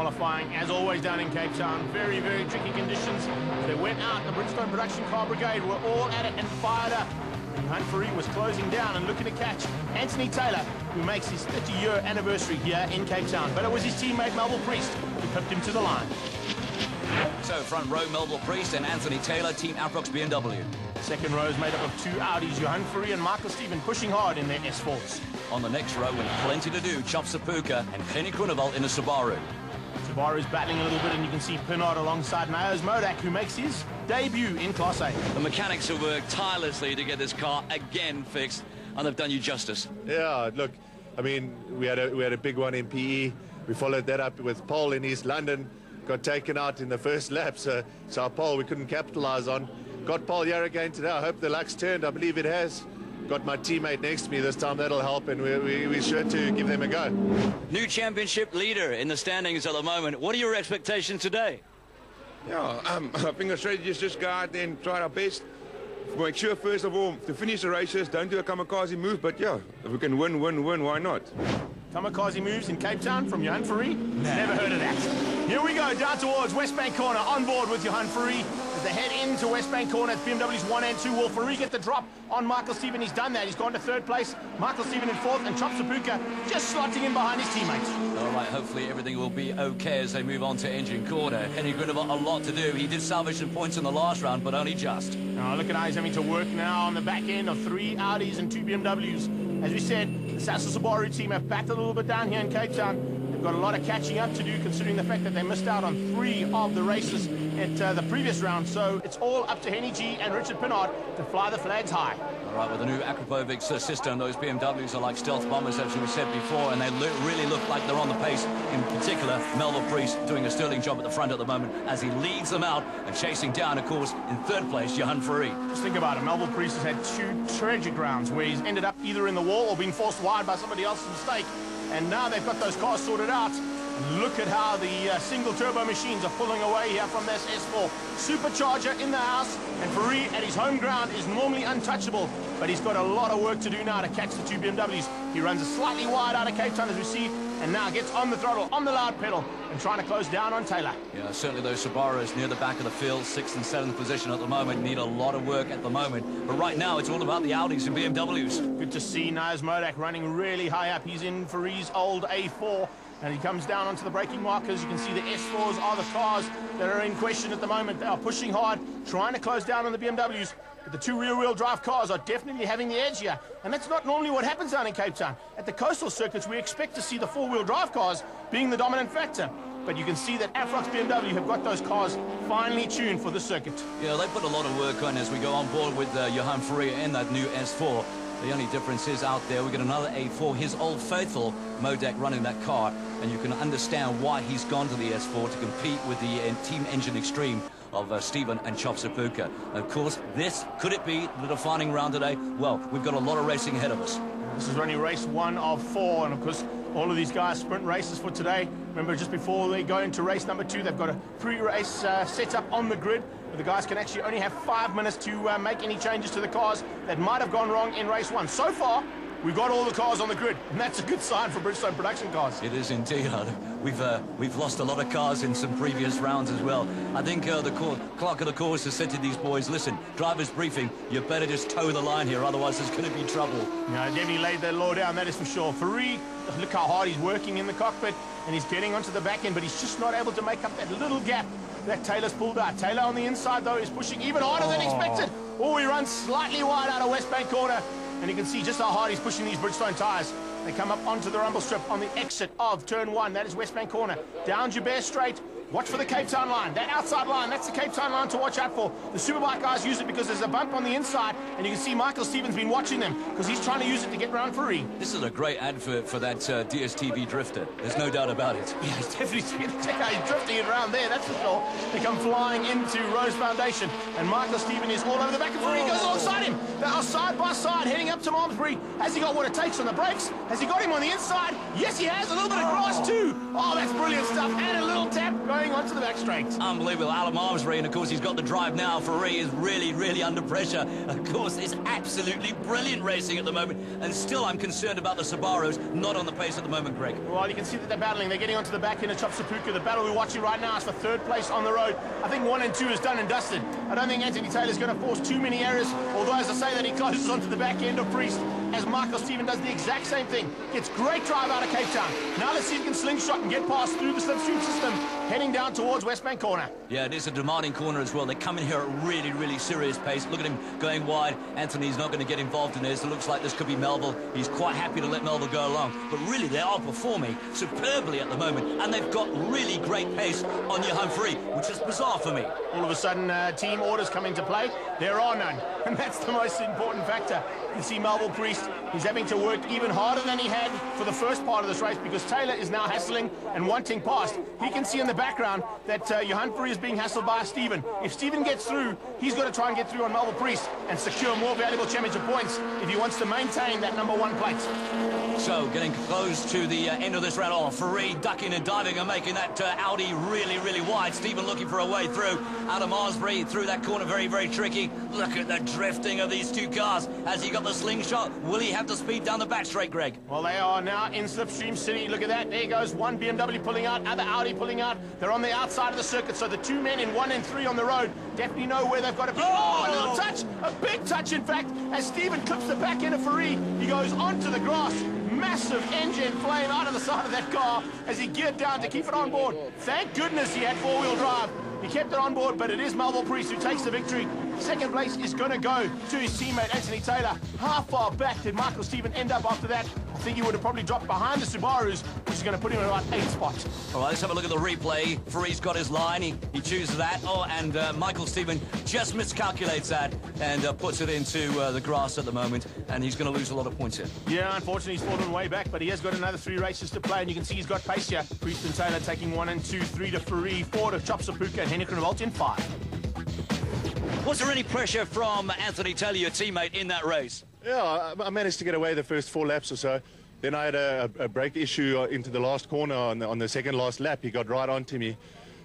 qualifying, as always, down in Cape Town. Very, very tricky conditions. They went out. The Bridgestone production car brigade were all at it and fired up. Humphrey was closing down and looking to catch Anthony Taylor, who makes his 30-year anniversary here in Cape Town. But it was his teammate Melville Priest who pipped him to the line. So front row, Melville Priest and Anthony Taylor, Team Aprox BMW. Second row is made up of two Audis, Johan Fourie and Michael Stephen, pushing hard in their S4s. On the next row, with plenty to do, Chop Sapuka and Kenny Groenewald in a Subaru. Subaru's battling a little bit, and you can see Pinard alongside Niels Modak, who makes his debut in Class A. The mechanics have worked tirelessly to get this car again fixed, and they've done you justice. Yeah, look, I mean, we had a big one in PE. We followed that up with pole in East London. Got taken out in the first lap, so our pole we couldn't capitalize on. Got pole here again today. I hope the luck's turned. I believe it has. Got my teammate next to me this time. That'll help, and we're sure to give them a go. New championship leader in the standings at the moment. What are your expectations today? Yeah, I think the strategy is just go out there and try our best. Make sure, first of all, to finish the races, don't do a kamikaze move, but yeah, if we can win, why not? Kamikaze moves in Cape Town from Johan Fourie? Never heard of that. Here we go, down towards West Bank Corner, on board with Johan Fourie. As they head into West Bank Corner, it's BMW's 1 and 2. Will Fourie get the drop on Michael Stephen? He's done that. He's gone to third place. Michael Stephen in fourth, and Chop Sapuka just slotting in behind his teammates. All right, hopefully everything will be okay as they move on to engine corner. Kenny Groenewald, a lot to do. He did salvage some points in the last round, but only just. Oh, look at how he's having to work now on the back end of 3 Audis and 2 BMWs. As we said, the Sasa Subaru team have backed a little bit down here in Cape Town. They've got a lot of catching up to do, considering the fact that they missed out on 3 of the races at the previous round. So it's all up to Henny G and Richard Pinard to fly the flags high. All right, with the new Akrapovic system, those BMWs are like stealth bombers, as we said before, and they really look like they're on the pace. In particular, Melville Priest doing a sterling job at the front at the moment as he leads them out and chasing down, of course, in third place, Johan Fourie. Just think about it. Melville Priest has had 2 tragic rounds where he's ended up either in the wall or being forced wide by somebody else's mistake. And now they've got those cars sorted out. And look at how the single turbo machines are pulling away here from this S4. Supercharger in the house, and Fourie at his home ground is normally untouchable, but he's got a lot of work to do now to catch the 2 BMWs. He runs a slightly wide out of Cape Town, as we see, and now gets on the throttle, on the loud pedal, and trying to close down on Taylor. Yeah, certainly those Subarus near the back of the field, 6th and 7th position at the moment, need a lot of work at the moment. But right now, it's all about the Audis and BMWs. Good to see Niels Modak running really high up. He's in Fourie's old A4. And he comes down onto the braking markers. You can see the S4s are the cars that are in question at the moment. They are pushing hard, trying to close down on the BMWs. But the 2 rear-wheel drive cars are definitely having the edge here. And that's not normally what happens down in Cape Town. At the coastal circuits, we expect to see the 4-wheel drive cars being the dominant factor. But you can see that Aprox BMW have got those cars finely tuned for the circuit. Yeah, they put a lot of work on as we go on board with Johan Fourie in that new S4. The only difference is out there, we get another A4, his old faithful Modak running that car, and you can understand why he's gone to the S4 to compete with the Team Engine Extreme of Stephen and Chop Sapuka. Of course, could it be the defining round today? Well, we've got a lot of racing ahead of us. This is only race 1 of 4, and of course, all of these guys sprint races for today. Remember, just before they go into race number 2, they've got a pre-race set up on the grid, where the guys can actually only have 5 minutes to make any changes to the cars that might have gone wrong in race 1. So far, we've got all the cars on the grid, and that's a good sign for Bridgestone production cars. It is indeed. We've lost a lot of cars in some previous rounds as well. I think the clerk of the course has said to these boys, listen, driver's briefing, you better just toe the line here, otherwise there's going to be trouble. Yeah, definitely laid that law down, that is for sure. Fourie, look how hard he's working in the cockpit, and he's getting onto the back end, but he's just not able to make up that little gap that Taylor's pulled out. Taylor on the inside, though, is pushing even harder than expected. Oh, he runs slightly wide out of West Bank Corner, and you can see just how hard he's pushing these Bridgestone tyres. They come up onto the rumble strip on the exit of turn 1. That is West Bank Corner. Down Joubert Straight. Watch for the Cape Town line. That outside line, that's the Cape Town line to watch out for. The Superbike guys use it because there's a bump on the inside, and you can see Michael Stephen's been watching them because he's trying to use it to get round Fourie. This is a great advert for that DSTV drifter. There's no doubt about it. Yeah, he's definitely check how he's drifting it around there, that's for sure. They come flying into Rose Foundation, and Michael Stephen is all over the back of Fourie. He goes alongside him. They are side by side heading up to Malmesbury. Has he got what it takes on the brakes? Has he got him on the inside? Yes, he has. A little bit of grass too. Oh, that's brilliant stuff. And a little tap going going onto the back straight. Unbelievable. Adam Armsbury, and of course he's got the drive now. Ferrari is really under pressure. Of course, it's absolutely brilliant racing at the moment, and still I'm concerned about the Subarus not on the pace at the moment, Greg. Well, you can see that they're battling. They're getting onto the back end of Chopsapuka. The battle we're watching right now is for third place on the road. I think 1 and 2 is done and dusted. I don't think Anthony Taylor's going to force too many errors, although as I say that, he closes onto the back end of Priest, as Michael Stephen does the exact same thing. Gets great drive out of Cape Town. Now let's see if he can slingshot and get past through the slipstream system, heading down towards Westbank Corner. Yeah, it is a demanding corner as well. They come in here at really serious pace. Look at him going wide. Anthony's not going to get involved in this. It looks like this could be Melville. He's quite happy to let Melville go along. But really, they are performing superbly at the moment, and they've got really great pace on Johan Free, which is bizarre for me. All of a sudden, team orders come into play. There are none, and that's the most important factor. You can see Melville Priest, he's having to work even harder than he had for the first part of this race, because Taylor is now hassling and wanting past. He can see in the background that Johan Free is being hassled by Stephen. If Stephen gets through, he's got to try and get through on Melville Priest and secure more valuable championship points if he wants to maintain that #1 plate. So, getting close to the end of this round. Oh, Ferrari ducking and diving and making that Audi really wide. Stephen looking for a way through. Adam Arsbury through that corner, very tricky. Look at the drifting of these two cars. Has he got the slingshot? Will he have the speed down the back straight, Greg? Well, they are now in Slipstream City. Look at that. There goes one BMW pulling out, other Audi pulling out. They're on the outside of the circuit, so the two men in 1 and 3 on the road definitely know where they've got to be. Oh, a little touch, a big touch, in fact, as Stephen clips the back end of Ferrari. He goes onto the grass. Massive engine flame out of the side of that car as he geared down to keep it on board. Thank goodness he had four-wheel drive. He kept it on board, but it is Melville Priest who takes the victory. Second place is going to go to his teammate, Anthony Taylor. How far back did Michael Stephen end up after that? I think he would have probably dropped behind the Subarus, which is going to put him in about 8th spot. All right, let's have a look at the replay. Ferrari's got his line. He chooses that. Oh, and Michael Stephen just miscalculates that and puts it into the grass at the moment, and he's going to lose a lot of points here. Yeah, unfortunately, he's fallen way back, but he has got another 3 races to play, and you can see he's got pace here. Priest and Taylor taking 1 and 2, 3 to Ferrari, 4 to Chopsapuka, and Henrik Revolt in 5. Was there any pressure from Anthony Taylor, your teammate, in that race? Yeah, I managed to get away the first 4 laps or so. Then I had a brake issue into the last corner on the second last lap. He got right onto me.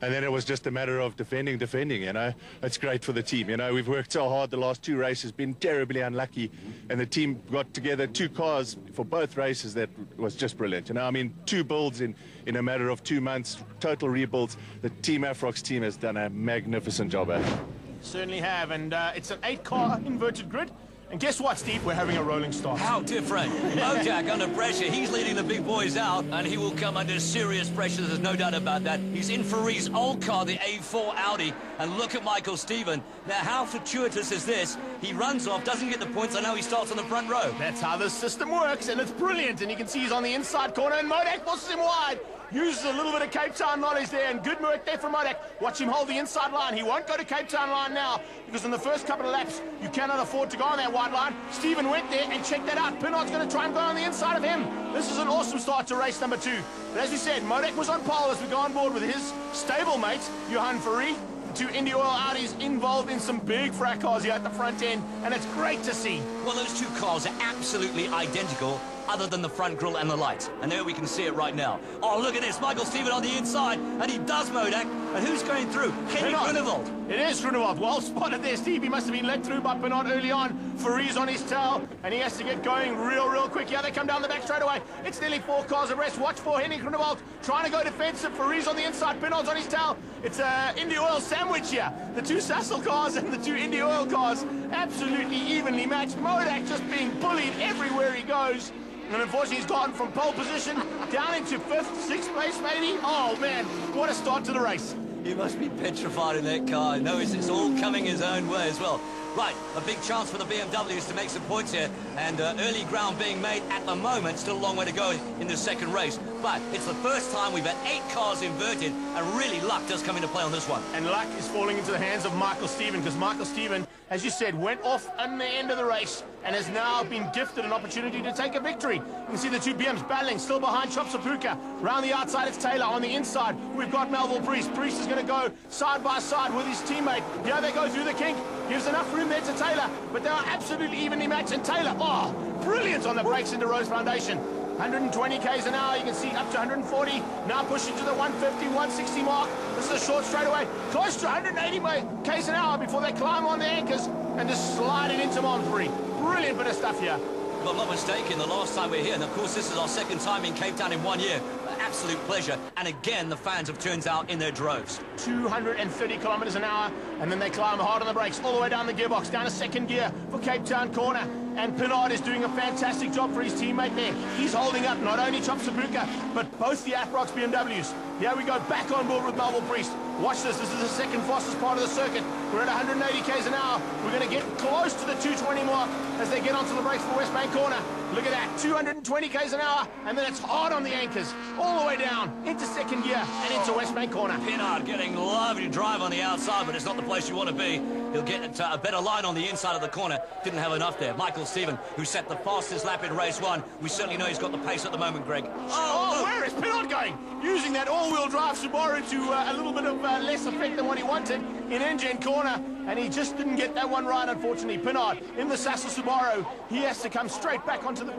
And then it was just a matter of defending, you know. It's great for the team, you know. We've worked so hard the last 2 races, been terribly unlucky. And the team got together 2 cars for both races that was just brilliant, you know. I mean, 2 builds in a matter of 2 months, total rebuilds. The Team Afrox team has done a magnificent job at it. Certainly have, and it's an 8-car inverted grid. And guess what, Steve? We're having a rolling start. How different. Mojack under pressure. He's leading the big boys out, and he will come under serious pressure. There's no doubt about that. He's in Ferrari's old car, the A4 Audi, and look at Michael Stephen. Now, how fortuitous is this? He runs off, doesn't get the points, and now he starts on the front row. That's how this system works, and it's brilliant. And you can see he's on the inside corner, and Modak forces him wide. Uses a little bit of Cape Town knowledge there, and good work there from Modak. Watch him hold the inside line. He won't go to Cape Town line now, because in the first couple of laps, you cannot afford to go on that wide line. Stephen went there, and check that out. Pinard's going to try and go on the inside of him. This is an awesome start to race number 2. But as we said, Modak was on pole as we go on board with his stablemate, Johan Ferrari. 2 Indy Oil Audis involved in some big fracas here at the front end, and it's great to see. Well, those 2 cars are absolutely identical, other than the front grille and the lights. And there we can see it right now. Oh, look at this. Michael Stephen on the inside, and he does Modak. And who's going through? Henrik Grunewald. It is Grunewald. Well spotted there, Steve. He must have been let through by Pinard early on. Ferrari's on his tail, and he has to get going real quick. Yeah, they come down the back straight away. It's nearly 4 cars abreast. Watch for Henrik Grunewald trying to go defensive. Ferrari's on the inside. Pinard's on his tail. It's an Indy Oil sandwich here. The 2 Sassel cars and the 2 Indy Oil cars absolutely evenly matched. Modak just being bullied everywhere he goes. And unfortunately, he's gotten from pole position down into 5th, 6th place, maybe. Oh, man, what a start to the race. He must be petrified in that car. No, it's all coming his own way as well. Right, a big chance for the BMWs to make some points here, and early ground being made at the moment. Still a long way to go in the second race, but it's the first time we've had 8 cars inverted, and really luck does come into play on this one. And luck is falling into the hands of Michael Stephen, because Michael Stephen, as you said, went off on the end of the race and has now been gifted an opportunity to take a victory. You can see the 2 BMs battling, still behind Chopsapuka. Round the outside, it's Taylor. On the inside, we've got Melville Priest. Priest is going to go side by side with his teammate. Here they go through the kink. Gives enough room there to Taylor, but they are absolutely evenly matched. And Taylor, oh, brilliant on the brakes into Rose Foundation. 120 k's an hour. You can see up to 140. Now pushing to the 150, 160 mark. This is a short straightaway. Close to 180 k's an hour before they climb on the anchors and just slide it into Malmesbury. Brilliant bit of stuff here. If I'm not mistaken, the last time we're here, and of course this is our second time in Cape Town in 1 year, absolute pleasure. And again, the fans have turned out in their droves. 230 kilometers an hour, and then they climb hard on the brakes all the way down the gearbox, down to second gear for Cape Town corner. And Pinard is doing a fantastic job for his teammate there. He's holding up not only Chopsapuka, but both the Aprox BMWs. Here we go, back on board with Melville Priest. Watch this, this is the second fastest part of the circuit. We're at 180 k's an hour. We're going to get close to the 220 mark as they get onto the brakes for West Bank corner. Look at that, 220 k's an hour, and then it's hard on the anchors, all the way down, into second gear, and into West Bank corner. Pinard getting lovely drive on the outside, but it's not the place you want to be. He'll get a better line on the inside of the corner. Didn't have enough there. Michael Stephen, who set the fastest lap in race 1. We certainly know he's got the pace at the moment, Greg. Oh, where is Pinard going? Using that all-wheel drive Subaru to a little bit of less effect than what he wanted in engine corner, and he just didn't get that one right, unfortunately. Pinard in the Sassel Subaru. He has to come straight back onto the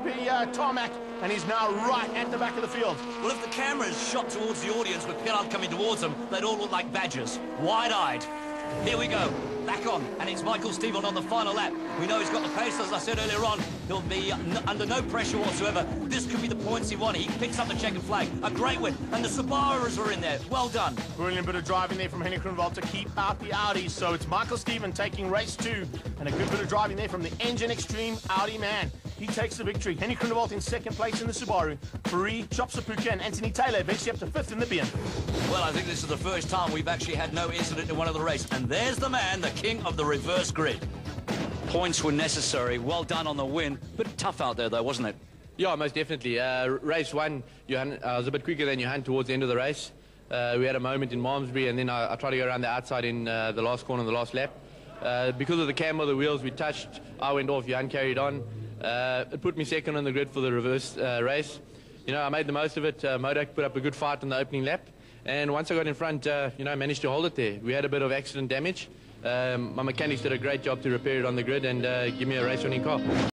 tarmac, and he's now right at the back of the field. Well, if the camera is shot towards the audience with Pinard coming towards them, they'd all look like badgers, wide-eyed. Here we go, back on, and it's Michael Stephen on the final lap. We know he's got the pace, as I said earlier on. He'll be under no pressure whatsoever. This could be the points he wanted. He picks up the checkered flag. A great win, and the Subarus are in there. Well done. Brilliant bit of driving there from Henny Kronwald to keep out the Audis. So it's Michael Stephen taking race 2, and a good bit of driving there from the Engine Extreme Audi man. He takes the victory. Henny Kronwald in second place in the Subaru. Fourie, Chopsapuka, and Anthony Taylor eventually up to 5th in the BM. Well, I think this is the first time we've actually had no incident in one of the races. And there's the man, the king of the reverse grid. Points were necessary. Well done on the win. Bit tough out there, though, wasn't it? Yeah, most definitely. Race 1, Johan, I was a bit quicker than Johan towards the end of the race. We had a moment in Malmesbury, and then I tried to go around the outside in the last corner, the last lap. Because of the cam of the wheels we touched, I went off, Johan carried on. It put me second on the grid for the reverse race. You know, I made the most of it. Modak put up a good fight on the opening lap. And once I got in front, you know, managed to hold it there. We had a bit of accident damage. My mechanics did a great job to repair it on the grid and give me a race-winning car.